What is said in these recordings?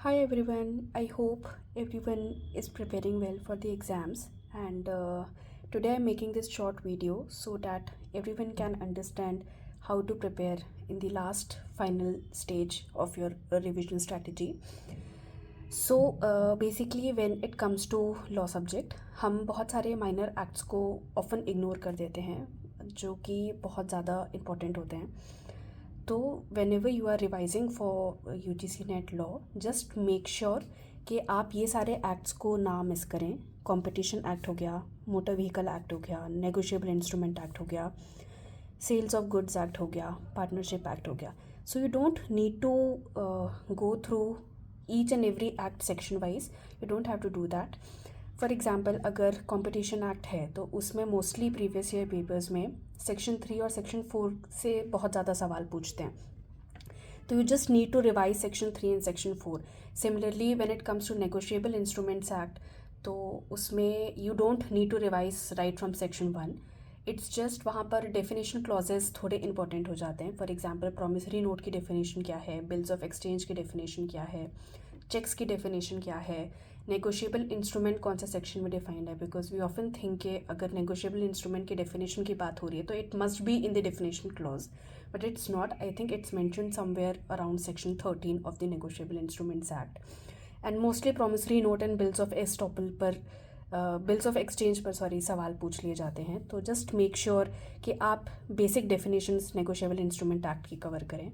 Hi everyone, I hope everyone is preparing well for the exams and today I'm making this short video so that everyone can understand how to prepare in the last final stage of your revision strategy. Basically when it comes to law subject हम बहुत सारे minor acts को often ignore कर देते हैं जो कि बहुत ज़्यादा important होते हैं. तो whenever you are revising for UGC NET law just make sure कि आप ये सारे एक्ट्स को ना मिस करें. कंपटीशन एक्ट हो गया, मोटर व्हीकल एक्ट हो गया, नेगोशिएबल इंस्ट्रूमेंट एक्ट हो गया, सेल्स ऑफ गुड्स एक्ट हो गया, पार्टनरशिप एक्ट हो गया. So you don't need to go through each and every act section wise. You don't have to do that. For example अगर competition act है तो उसमें मोस्टली प्रीवियस ईयर पेपर्स में section 3 और सेक्शन 4 से बहुत ज़्यादा सवाल पूछते हैं. तो you just need to revise section 3 and section 4. Similarly when it comes to negotiable instruments act तो उसमें you don't need to revise right from section 1. It's just वहाँ पर डेफिनेशन क्लॉजेस थोड़े इंपॉर्टेंट हो जाते हैं. फॉर एग्जाम्पल प्रॉमिसरी नोट की definition क्या है, बिल्स ऑफ एक्सचेंज की डेफिनेशन क्या है, चेक्स की डेफिनेशन क्या है, नेगोशिएबल इंस्ट्रूमेंट कौन सा सेक्शन में डिफाइंड है. बिकॉज वी ऑफन थिंक कि अगर नेगोशिएबल इंस्ट्रूमेंट की डेफिनेशन की बात हो रही है तो it must be in the definition clause, but it's not. I think it's mentioned somewhere around section 13 of the negotiable instruments act. And mostly promissory note and bills of estoppel पर bills of exchange पर सवाल पूछ लिए जाते हैं. तो just make sure कि आप basic definitions negotiable instrument act की कवर करें.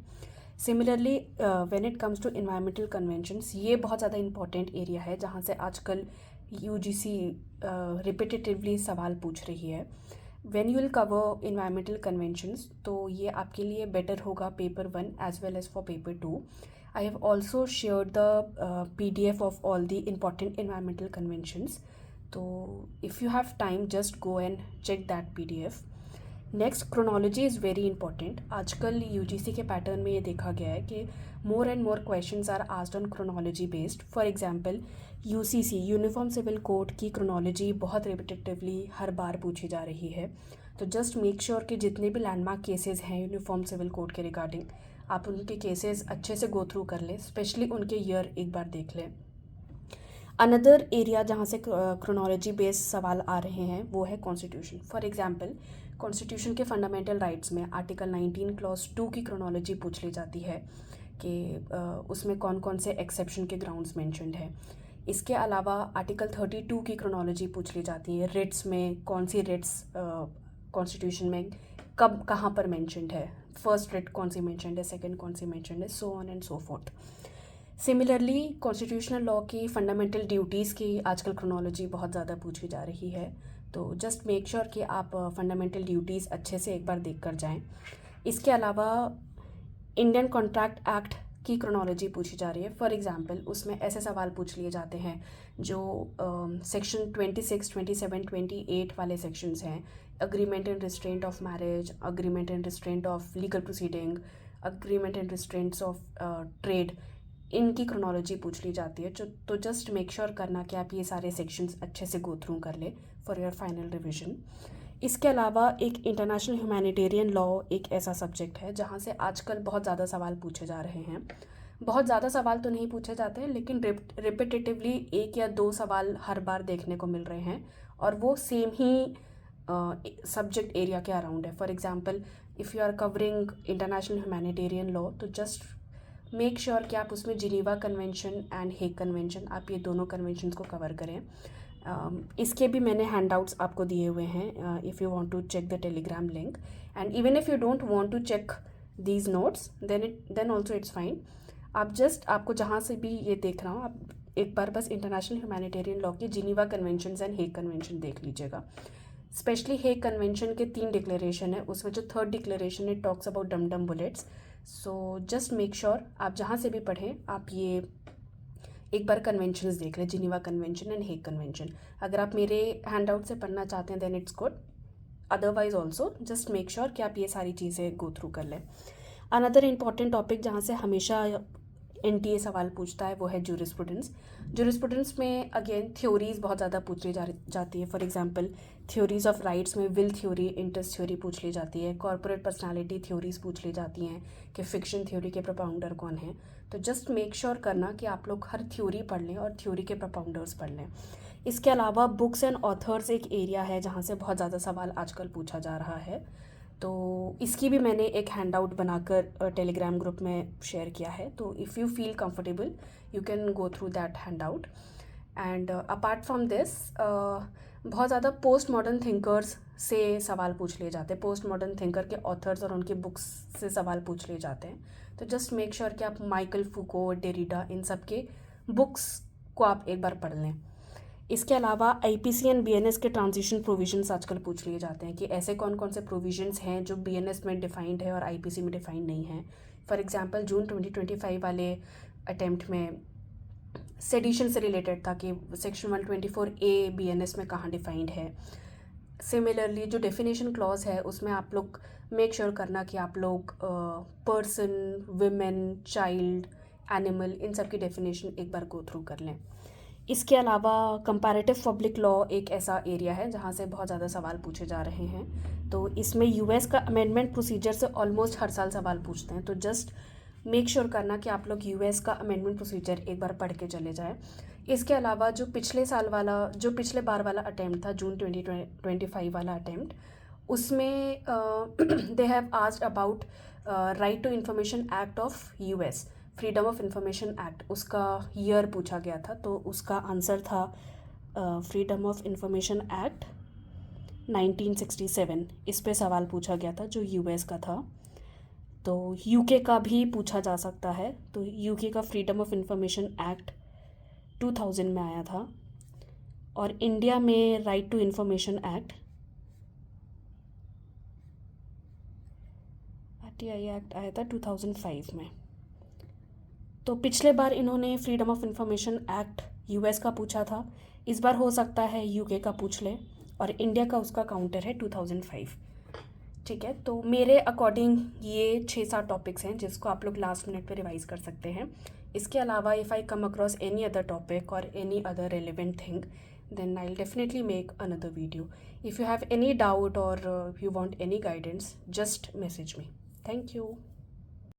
Similarly when it comes to environmental conventions, ये बहुत ज़्यादा इंपॉर्टेंट एरिया है जहाँ से आजकल UGC रिपीटेटिवली सवाल पूछ रही है. When you will cover environmental conventions तो ये आपके लिए बेटर होगा paper 1 as well as for paper 2. I have also shared the PDF of all the important environmental conventions. So if you have time, just go and check that PDF. Next chronology is very important. आजकल UGC के pattern में ये देखा गया है कि more and more questions are asked on chronology based. For example UCC uniform civil code की chronology बहुत रिपीटेटिवली हर बार पूछी जा रही है. तो जस्ट मेक श्योर कि जितने भी लैंडमार्क केसेस हैं यूनिफॉर्म सिविल कोड के रिगार्डिंग आप उनके केसेस अच्छे से गो थ्रू कर लें, स्पेशली उनके ईयर एक बार देख लें. अनदर एरिया जहाँ से क्रोनोलॉजी बेस्ड सवाल आ रहे हैं वो है कॉन्स्टिट्यूशन. फॉर एग्जांपल कॉन्स्टिट्यूशन के फंडामेंटल राइट्स में आर्टिकल 19 क्लॉज 2 की क्रोनोलॉजी पूछ ली जाती है कि उसमें कौन कौन से एक्सेप्शन के ग्राउंड्स मेंशन्ड है. इसके अलावा आर्टिकल 32 की क्रोनोलॉजी पूछ ली जाती है. रिट्स में कौन सी रिट्स कॉन्स्टिट्यूशन में कब कहाँ पर मेंशन्ड है, फर्स्ट रिट कौन सी मेंशन्ड है, सेकंड कौन सी मेंशन्ड है, so on and so fourth. Similarly constitutional law की फंडामेंटल ड्यूटीज़ की आजकल क्रोनोलॉजी बहुत ज़्यादा पूछी जा रही है. तो जस्ट मेक श्योर कि आप फंडामेंटल ड्यूटीज़ अच्छे से एक बार देख कर जाएँ. इसके अलावा इंडियन कॉन्ट्रैक्ट एक्ट की क्रोनोलॉजी पूछी जा रही है. फॉर एग्जांपल उसमें ऐसे सवाल पूछ लिए जाते हैं जो सेक्शन 26, 27, 28 वाले सेक्शंस हैं. Agreement and restraint of marriage, agreement and restraint of legal proceeding, agreement and restraints of trade, इनकी क्रोनोलॉजी पूछ ली जाती है. तो जस्ट मेक श्योर करना कि आप ये सारे सेक्शंस अच्छे से गो थ्रू कर ले फॉर योर फाइनल रिविजन. इसके अलावा एक इंटरनेशनल ह्यूमैनिटेरियन लॉ एक ऐसा सब्जेक्ट है जहाँ से आजकल बहुत ज़्यादा सवाल पूछे जा रहे हैं. बहुत ज़्यादा सवाल तो नहीं पूछे जाते हैं लेकिन रिपीटेटिवली 1 या 2 सवाल हर बार देखने को मिल रहे हैं और वो सेम ही सब्जेक्ट एरिया के अराउंड है. For example if you are covering international humanitarian law तो जस्ट मेक श्योर कि आप उसमें Geneva convention and Hague convention, आप ये दोनों कन्वेंशंस को कवर करें. इसके भी मैंने हैंडआउट्स आपको दिए हुए हैं if you want to check the Telegram link. And even if you don't want to check these notes then also it's fine. आप जस्ट आपको जहाँ से भी ये देख रहा हूँ आप एक बार बस इंटरनेशनल ह्यूमैनिटेरियन लॉ की Geneva convention and Hague convention देख लीजिएगा. स्पेशली हेग कन्वेंशन के 3 डिक्लेरेशन है, उसमें जो 3rd डिक्लेरेशन है टॉक्स अबाउट डम bullets. So just make sure आप जहाँ से भी पढ़ें आप ये एक बार कन्वेंशंस देख लें, Geneva convention and Hague convention. अगर आप मेरे हैंडआउट से पढ़ना चाहते हैं then it's good, otherwise also just make sure कि आप ये सारी चीज़ें गो थ्रू कर लें. अनदर इम्पॉर्टेंट टॉपिक जहाँ से हमेशा NTA सवाल पूछता है वो है जूरिस्प्रूडेंस। जूरिस्प्रूडेंस में अगेन थ्योरीज बहुत ज़्यादा पूछ ली जाती है। For example theories of rights में विल थ्योरी, इंटरेस्ट थ्योरी पूछ ली जाती है। कॉर्पोरेट पर्सनालिटी थ्योरीज पूछ ली जाती हैं कि फिक्शन थ्योरी के प्रोपाउंडर कौन हैं। तो जस्ट मेक श्योर करना कि आप लोग हर थ्योरी पढ़ लें और थ्योरी के प्रोपाउंडर्स पढ़ लें। इसके अलावा बुक्स एंड ऑथर्स एक एरिया है जहाँ से बहुत ज़्यादा सवाल आजकल पूछा जा रहा है। तो इसकी भी मैंने एक हैंड आउट बनाकर टेलीग्राम ग्रुप में शेयर किया है। तो if you feel comfortable you can go through that hand out. And apart from this बहुत ज़्यादा पोस्ट मॉडर्न थिंकर्स से सवाल पूछ लिए जाते हैं। पोस्ट मॉडर्न थिंकर के ऑथर्स और उनकी बुक्स से सवाल पूछ लिए जाते हैं। तो जस्ट मेक श्योर कि आप माइकल फूको, डेरिडा, इन सब के बुक्स को आप एक बार पढ़ लें। इसके अलावा IPC एंड BNS के ट्रांजिशन प्रोविजंस आजकल पूछ लिए जाते हैं कि ऐसे कौन कौन से प्रोविजंस हैं जो BNS में डिफाइंड है और IPC में डिफाइंड नहीं है। फॉर एग्जांपल जून 2025 वाले अटेम्प्ट में सेडिशन से रिलेटेड था कि सेक्शन 124A BNS में कहाँ डिफाइंड है। सिमिलरली जो डेफिनेशन क्लॉज है उसमें आप लोग मेक श्योर करना कि आप लोग पर्सन, विमेन, चाइल्ड, एनिमल, इन सब की डेफिनेशन एक बार गो थ्रू कर लें। इसके अलावा कंपैरेटिव पब्लिक लॉ एक ऐसा एरिया है जहाँ से बहुत ज़्यादा सवाल पूछे जा रहे हैं। तो इसमें US का अमेंडमेंट प्रोसीजर से ऑलमोस्ट हर साल सवाल पूछते हैं। तो जस्ट मेक श्योर करना कि आप लोग US का अमेंडमेंट प्रोसीजर एक बार पढ़ के चले जाएं। इसके अलावा जो पिछले बार वाला अटैम्प्ट था, जून 2025 वाला अटैम्प्ट, उसमें they have asked about right to information act of US, freedom of information act, उसका ईयर पूछा गया था। तो उसका आंसर था फ्रीडम ऑफ इंफॉर्मेशन एक्ट 1967। इस पे सवाल पूछा गया था जो US का था। तो UK का भी पूछा जा सकता है। तो UK का फ्रीडम ऑफ इंफॉर्मेशन एक्ट 2000 में आया था और इंडिया में right to information act RTI act आया था 2005 में। तो पिछले बार इन्होंने freedom of information act US का पूछा था, इस बार हो सकता है UK का पूछ ले, और इंडिया का उसका काउंटर है 2005। ठीक है, तो मेरे अकॉर्डिंग ये 6-7 टॉपिक्स हैं जिसको आप लोग लास्ट मिनट पे रिवाइज कर सकते हैं। इसके अलावा if I come across any other topic और any other relevant thing then I'll definitely make another video. If you have any doubt or you want any guidance, just message me. Thank you.